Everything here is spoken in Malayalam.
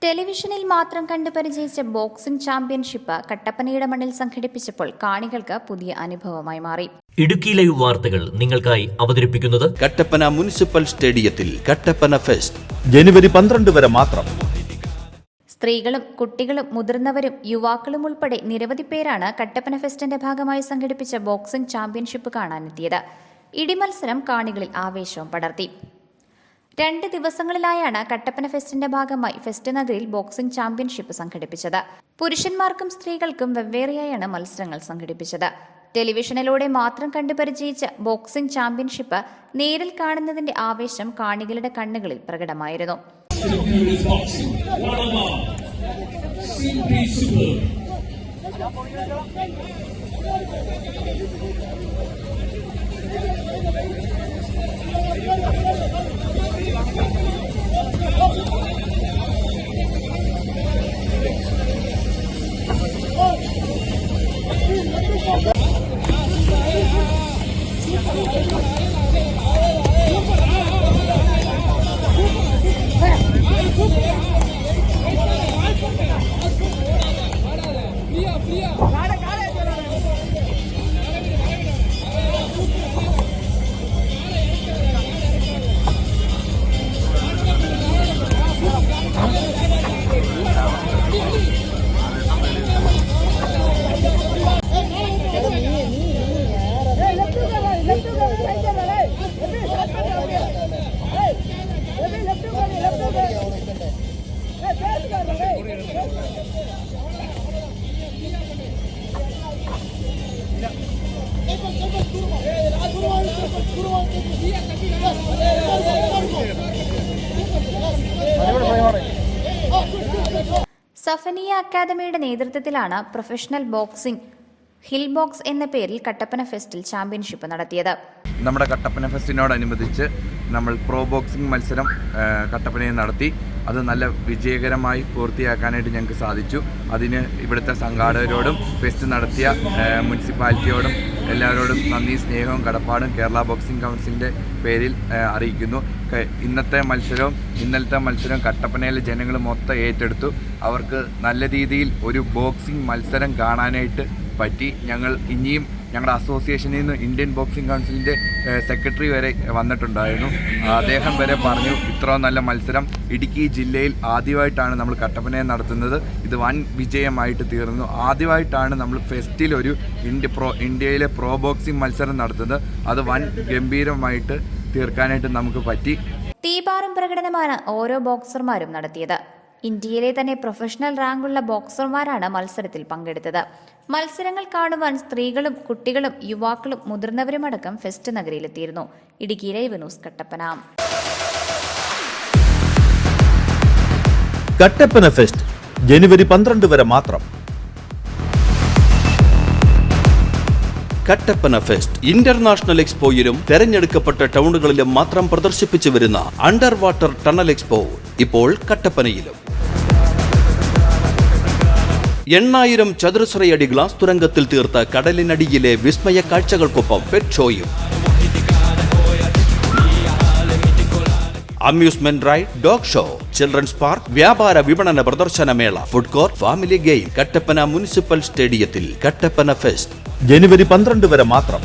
ടെലിവിഷനിൽ മാത്രം കണ്ടു പരിചയിച്ച ബോക്സിംഗ് ചാമ്പ്യൻഷിപ്പ് കട്ടപ്പനയുടെ മണ്ണിൽ സംഘടിപ്പിച്ചപ്പോൾ കാണികൾക്ക് പുതിയ അനുഭവമായി മാറി. ഇടുക്കി ലൈവ് വാർത്തകൾ നിങ്ങൾക്കായി അവതരിപ്പിക്കുന്നത് കട്ടപ്പന മുനിസിപ്പൽ സ്റ്റേഡിയത്തിൽ കട്ടപ്പന ഫെസ്റ്റ് ജനുവരി 12 വരെ മാത്രം. സ്ത്രീകളും കുട്ടികളും മുതിർന്നവരും യുവാക്കളും ഉൾപ്പെടെ നിരവധി പേരാണ് കട്ടപ്പന ഫെസ്റ്റിന്റെ ഭാഗമായി സംഘടിപ്പിച്ച ബോക്സിംഗ് ചാമ്പ്യൻഷിപ്പ് കാണാനെത്തിയത്. ഇടിമത്സരം കാണികളിൽ ആവേശവും പടർത്തി. 2 ദിവസങ്ങളിലായാണ് കട്ടപ്പന ഫെസ്റ്റിന്റെ ഭാഗമായി ഫെസ്റ്റ് നഗരിൽ ബോക്സിംഗ് ചാമ്പ്യൻഷിപ്പ് സംഘടിപ്പിച്ചത്. പുരുഷന്മാർക്കും സ്ത്രീകൾക്കും വെവ്വേറെയായാണ് മത്സരങ്ങൾ സംഘടിപ്പിച്ചത്. ടെലിവിഷനിലൂടെ മാത്രം കണ്ടുപരിചയിച്ച ബോക്സിംഗ് ചാമ്പ്യൻഷിപ്പ് നേരിൽ കാണുന്നതിന്റെ ആവേശം കാണികളുടെ കണ്ണുകളിൽ പ്രകടമായിരുന്നു. സഫനിയ അക്കാദമിയുടെ നേതൃത്വത്തിലാണ് പ്രൊഫഷണൽ ബോക്സിംഗ് ഹിൽ ബോക്സ് എന്ന പേരിൽ കട്ടപ്പന ഫെസ്റ്റിൽ ചാമ്പ്യൻഷിപ്പ് നടത്തിയത്. നമ്മുടെ കട്ടപ്പന ഫെസ്റ്റിനോടനുബന്ധിച്ച് നമ്മൾ പ്രോ ബോക്സിംഗ് മത്സരം കട്ടപ്പനയിൽ നടത്തി. അത് നല്ല വിജയകരമായി പൂർത്തിയാക്കാനായിട്ട് ഞങ്ങൾക്ക് സാധിച്ചു. അതിന് ഇവിടുത്തെ സംഘാടകരോടും ഫെസ്റ്റ് നടത്തിയ മുനിസിപ്പാലിറ്റിയോടും എല്ലാവരോടും നന്ദി, സ്നേഹവും കടപ്പാടും കേരള ബോക്സിംഗ് കൗൺസിലിൻ്റെ പേരിൽ അറിയിക്കുന്നു. ഇന്നലത്തെ മത്സരം കട്ടപ്പനയിലെ ജനങ്ങൾ മൊത്തം ഏറ്റെടുത്തു. അവർക്ക് നല്ല രീതിയിൽ ഒരു ബോക്സിംഗ് മത്സരം കാണാനായിട്ട് പറ്റി. ഞങ്ങൾ ഇനിയും ഞങ്ങളുടെ അസോസിയേഷനിൽ നിന്ന് ഇന്ത്യൻ ബോക്സിംഗ് കൗൺസിലിൻ്റെ സെക്രട്ടറി വരെ വന്നിട്ടുണ്ടായിരുന്നു. അദ്ദേഹം വരെ പറഞ്ഞു, ഇത്രയും നല്ല മത്സരം ഇടുക്കി ജില്ലയിൽ ആദ്യമായിട്ടാണ് നമ്മൾ കട്ടപ്പനയിൽ നടത്തുന്നത്. ഇത് വൻ വിജയമായിട്ട് തീർന്നു. ആദ്യമായിട്ടാണ് നമ്മൾ ഫെസ്റ്റിൽ ഒരു ഇന്ത്യയിലെ പ്രോ ബോക്സിംഗ് മത്സരം നടത്തുന്നത്. അത് വൻ ഗംഭീരമായിട്ട് തീർക്കാനായിട്ട് നമുക്ക് പറ്റി. തീപാറും പ്രകടനമാണ് ഓരോ ബോക്സർമാരും നടത്തിയത്. ഇന്ത്യയിലെ തന്നെ പ്രൊഫഷണൽ റാങ്കുള്ള ബോക്സർമാരാണ് മത്സരത്തിൽ പങ്കെടുത്തത്. മത്സരങ്ങൾ കാണുവാൻ സ്ത്രീകളും കുട്ടികളും യുവാക്കളും മുതിർന്നവരുമടക്കം ഫെസ്റ്റ് നഗരിയിലെത്തിയിരുന്നു. Idukki live news Kattappana. Kattappana fest ജനുവരി 12 വരെ മാത്രം. കട്ടപ്പന ഫെസ്റ്റ് ഇന്റർനാഷണൽ എക്സ്പോയിലും തെരഞ്ഞെടുക്കപ്പെട്ട ടൗണുകളിലും മാത്രം പ്രദർശിപ്പിച്ചു വരുന്ന അണ്ടർ വാട്ടർ ടണൽ എക്സ്പോ ഇപ്പോൾ കട്ടപ്പനയിലും. 8000 ചതുരശ്രയടി ഗ്ലാസ് തുരങ്കത്തിൽ തീർത്ത കടലിനടിയിലെ വിസ്മയ കാഴ്ചകൾക്കൊപ്പം പെറ്റ് ഷോയും, amusement ride, dog show, children's park, വ്യാപാര വിപണന പ്രദർശനമേള, food court, family game. Kattappana municipal സ്റ്റേഡിയത്തിൽ കട്ടപ്പന ഫെസ്റ്റ് ജനുവരി 12 വരെ മാത്രം.